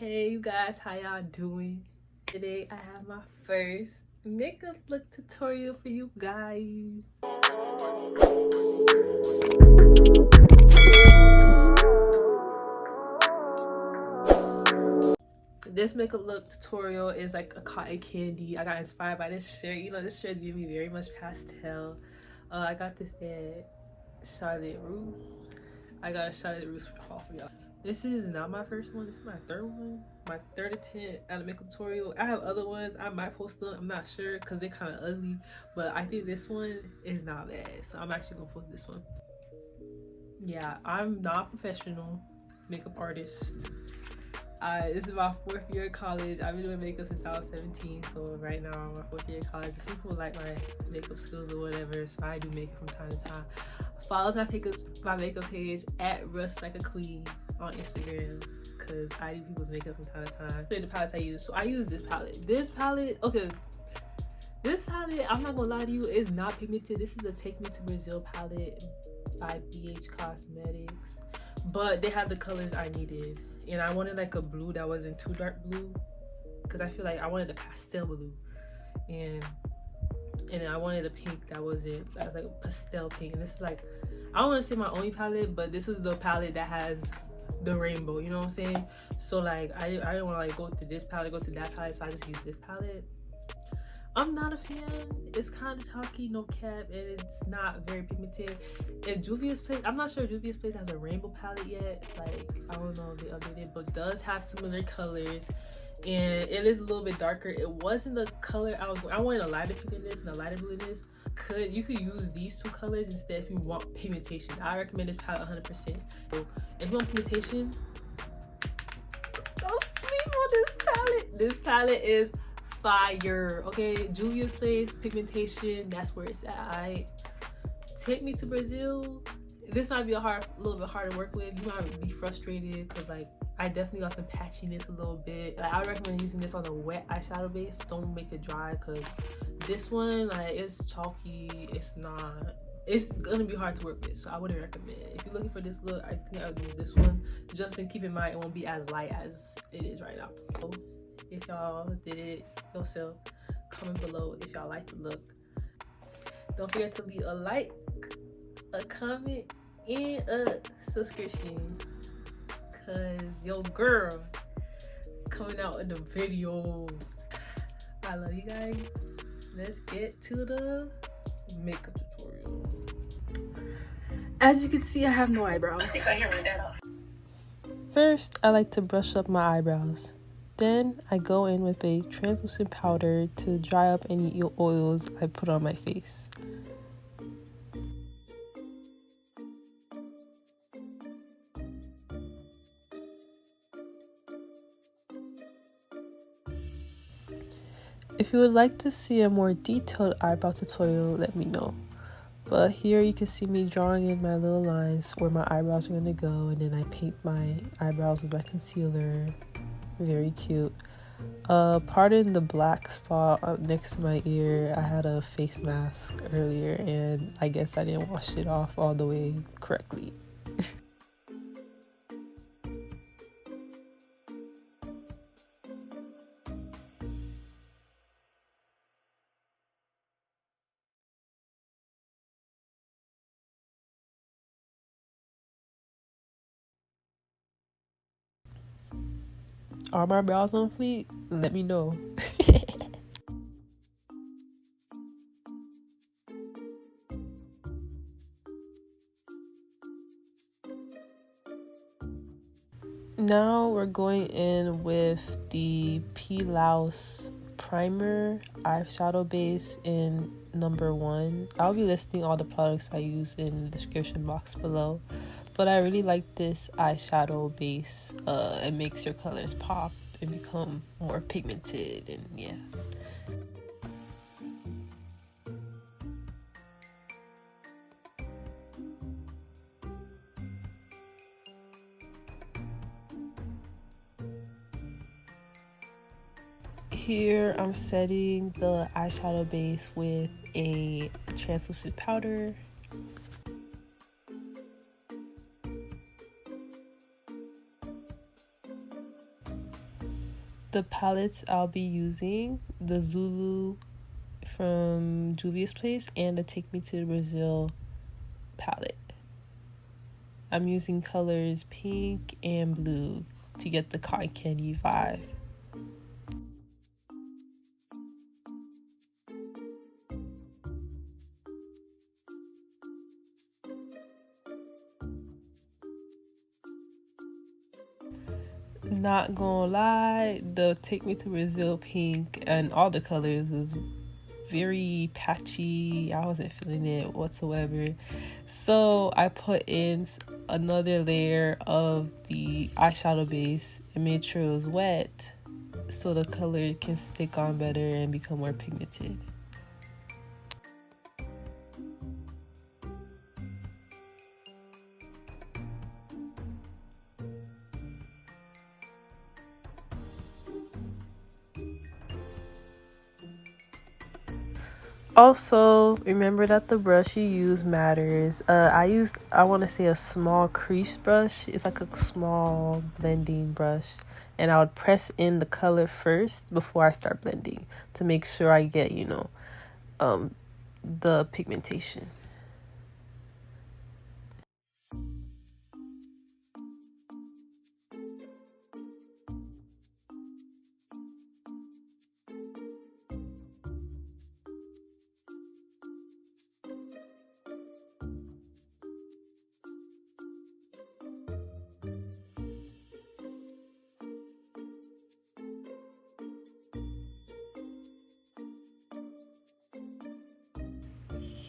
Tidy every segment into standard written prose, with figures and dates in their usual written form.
Hey you guys, how y'all doing? Today I have my first makeup look tutorial for you guys. This makeup look tutorial is like a cotton candy. I got inspired by this shirt. You know, this shirt gives me very much pastel. I got this at Charlotte Russe. I got a Charlotte Russe haul for y'all. This is not my first one. This is my third one. My third attempt at a makeup tutorial. I have other ones. I might post them. I'm not sure because they're kind of ugly. But I think this one is not bad. So I'm actually going to post this one. Yeah, I'm not a professional makeup artist. This is my 4th year of college. I've been doing makeup since I was 17. So right now I'm my 4th year of college. People like my makeup skills or whatever. So I do makeup from time to time. Follow my makeup page at Rush Like a Queen on Instagram because I do people's makeup from time to time. The palettes I use. So I use this palette. This palette, I'm not gonna lie to you, is not pigmented. This is the Take Me to Brazil palette by BH Cosmetics. But they had the colors I needed. And I wanted like a blue that wasn't too dark blue. Because I feel like I wanted a pastel blue. And I wanted a pink that was like a pastel pink. And this is like, I don't want to say my only palette, but this is the palette that has the rainbow, you know what I'm saying? So like I didn't want to like go to this palette, go to that palette, so I just used this palette. I'm not a fan. It's kind of chalky, no cap, and it's not very pigmented. And Juvia's Place, I'm not sure if Juvia's Place has a rainbow palette yet. Like, I don't know if they updated it, but does have similar colors. And it is a little bit darker. It wasn't the color I wanted a lighter pink in this and a lighter blue in this. You could use these two colors instead if you want pigmentation. I recommend this palette 100%. So if you want pigmentation, don't sleep on this palette. This palette is fire. Okay, Juvia's Place pigmentation, that's where it's at. Take Me to Brazil, this might be a little bit hard to work with. You might be frustrated because like I definitely got some patchiness a little bit. Like, I would recommend using this on a wet eyeshadow base. Don't make it dry because this one, like, it's chalky. It's gonna be hard to work with, so I wouldn't recommend it. If you're looking for this look, I think I would use this one. Just to keep in mind, it won't be as light as it is right now. So if y'all did it yourself, comment below if y'all like the look. Don't forget to leave a like, a comment, and a subscription. Cause your girl coming out in the videos. I love you guys. Let's get to the makeup tutorial. As you can see, I have no eyebrows. First, I like to brush up my eyebrows. Then I go in with a translucent powder to dry up any oils I put on my face. If you would like to see a more detailed eyebrow tutorial, let me know. But here you can see me drawing in my little lines where my eyebrows are going to go, and then I paint my eyebrows with my concealer. Very cute. Pardon the black spot up next to my ear. I had a face mask earlier and I guess I didn't wash it off all the way correctly. Are my brows on fleek? Let me know. Now we're going in with the P.louise primer eyeshadow base in number 1. I'll be listing all the products I use in the description box below. But I really like this eyeshadow base. It makes your colors pop and become more pigmented, and yeah. Here I'm setting the eyeshadow base with a translucent powder. The palettes I'll be using, the Zulu from Juvia's Place and the Take Me to Brazil palette. I'm using colors pink and blue to get the cotton candy vibe. Not gonna lie, the Take Me to Brazil pink and all the colors was very patchy. I wasn't feeling it whatsoever. So I put in another layer of the eyeshadow base and made sure it was wet so the color can stick on better and become more pigmented. Also, remember that the brush you use matters. I want to say a small crease brush. It's like a small blending brush. And I would press in the color first before I start blending to make sure I get, the pigmentation.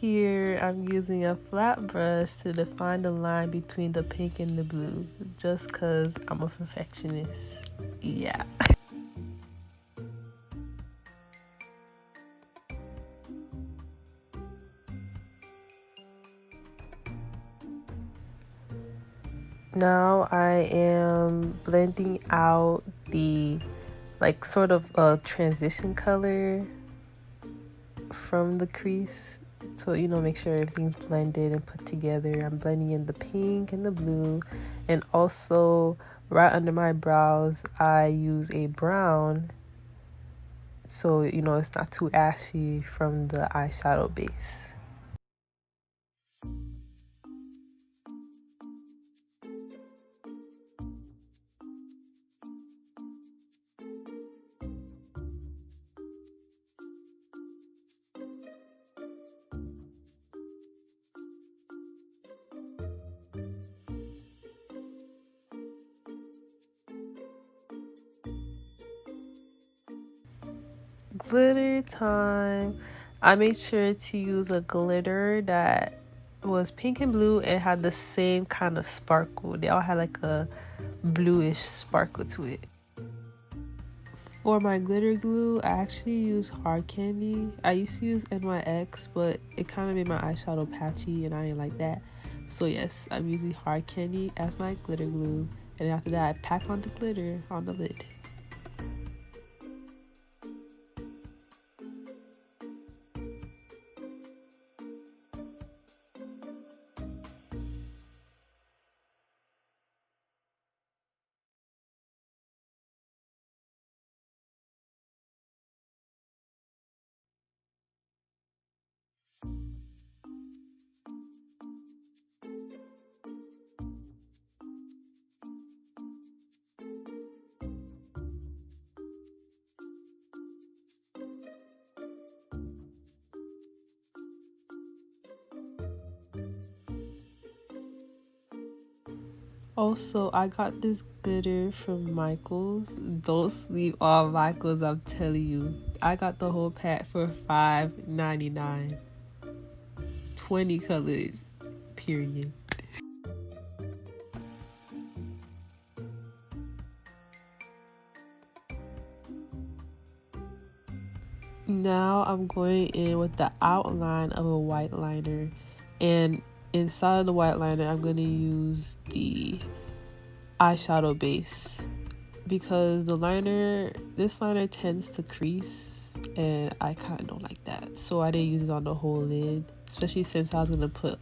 Here I'm using a flat brush to define the line between the pink and the blue, just because I'm a perfectionist. Yeah. Now I am blending out the sort of a transition color from the crease. So, make sure everything's blended and put together. I'm blending in the pink and the blue. And also, right under my brows, I use a brown. So, it's not too ashy from the eyeshadow base. Glitter time. I made sure to use a glitter that was pink and blue and had the same kind of sparkle. They all had like a bluish sparkle to it. For my glitter glue, I actually use hard candy. I used to use NYX, but it kind of made my eyeshadow patchy and I didn't like that. So yes, I'm using hard candy as my glitter glue. And after that, I pack on the glitter on the lid. Also, I got this glitter from Michaels. Don't sleep on Michaels, I'm telling you. I got the whole pack for $5.99. 20 colors, period. Now I'm going in with the outline of a white liner, and inside of the white liner I'm going to use the eyeshadow base because this liner tends to crease and I kind of don't like that, so I didn't use it on the whole lid, especially since I was going to put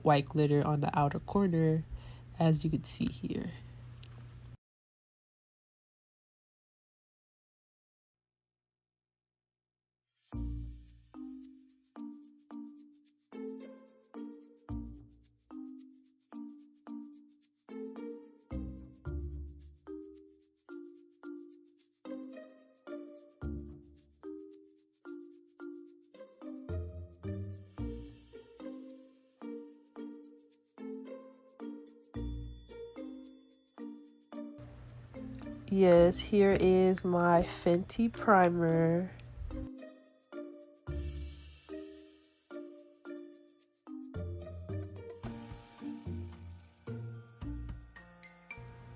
white glitter on the outer corner, as you can see here. Yes, here is my Fenty primer.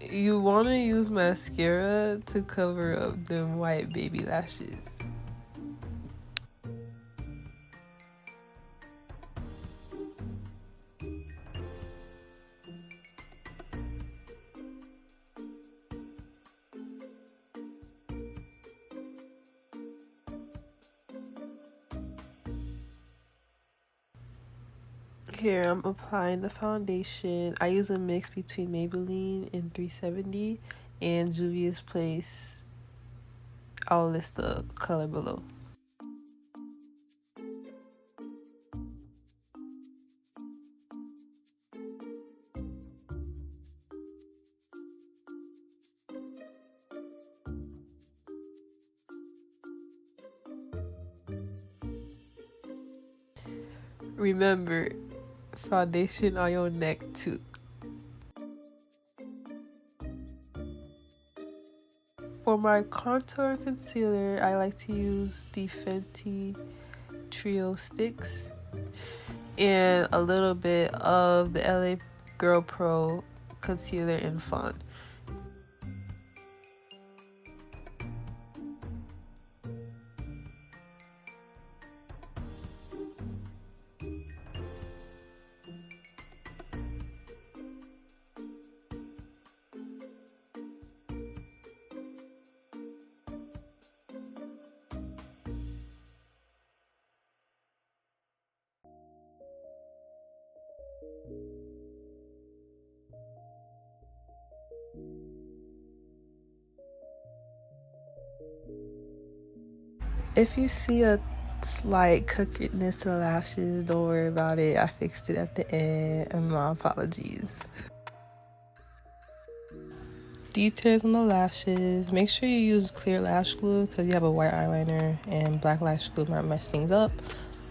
You want to use mascara to cover up them white baby lashes. Here I'm applying the foundation. I use a mix between Maybelline and 370 and Juvia's Place. I'll list the color below. Remember, foundation on your neck too. For my contour concealer, I like to use the Fenty Trio STIX and a little bit of the LA Girl Pro concealer in Fawn. If you see a slight crookedness to the lashes, don't worry about it. I fixed it at the end, and my apologies. Details on the lashes. Make sure you use clear lash glue because you have a white eyeliner and black lash glue might mess things up.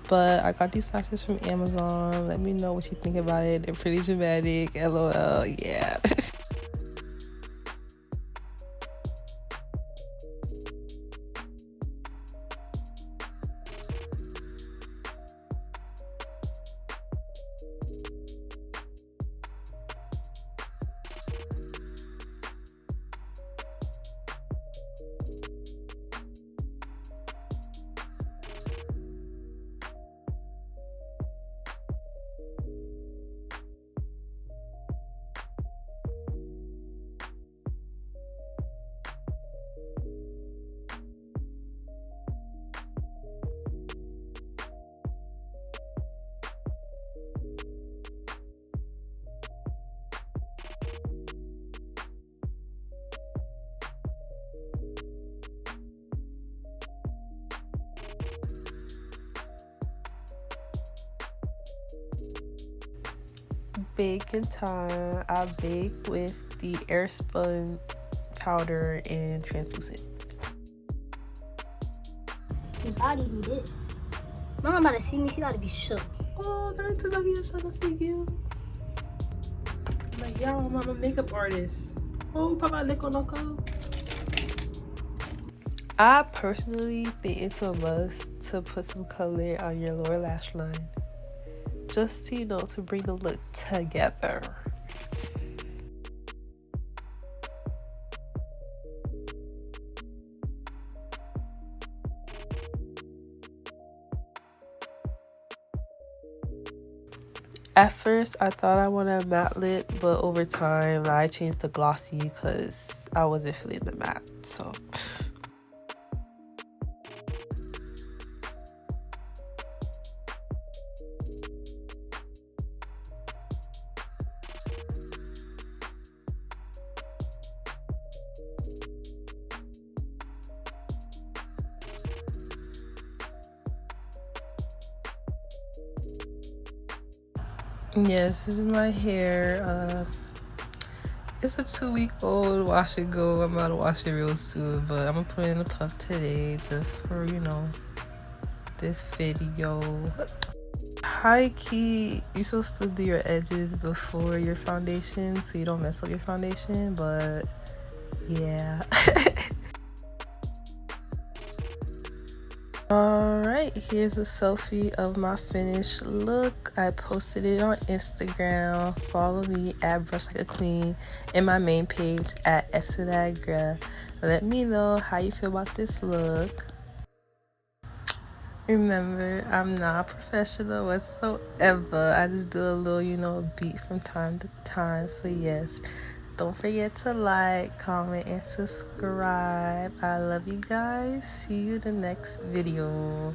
But I got these lashes from Amazon. Let me know what you think about it. They're pretty dramatic. LOL, yeah. Baking time. I bake with the Airspun powder and translucent. His body do this. Mama about to see me, she about to be shook. Oh, ganito lagi yung sa figure. Like, yeah, I'm a makeup artist. Oh, papalik ko na ko. I personally think it's a must to put some color on your lower lash line. Just to, you know, to bring the look together. At first, I thought I wanted a matte lip, but over time, I changed to glossy because I wasn't feeling the matte, so... Yes, this is my hair. It's a 2-week-old wash and go. I'm about to wash it real soon, but I'm gonna put it in a puff today just for, you know, this video. High key, you're supposed to do your edges before your foundation so you don't mess up your foundation, but yeah. Alright, here's a selfie of my finished look. I posted it on Instagram. Follow me at Brush Like a Queen and my main page at Espresso. Let me know how you feel about this look. Remember, I'm not professional whatsoever. I just do a little, you know, beat from time to time. So yes, don't forget to like, comment, and subscribe. I love you guys. See you in the next video.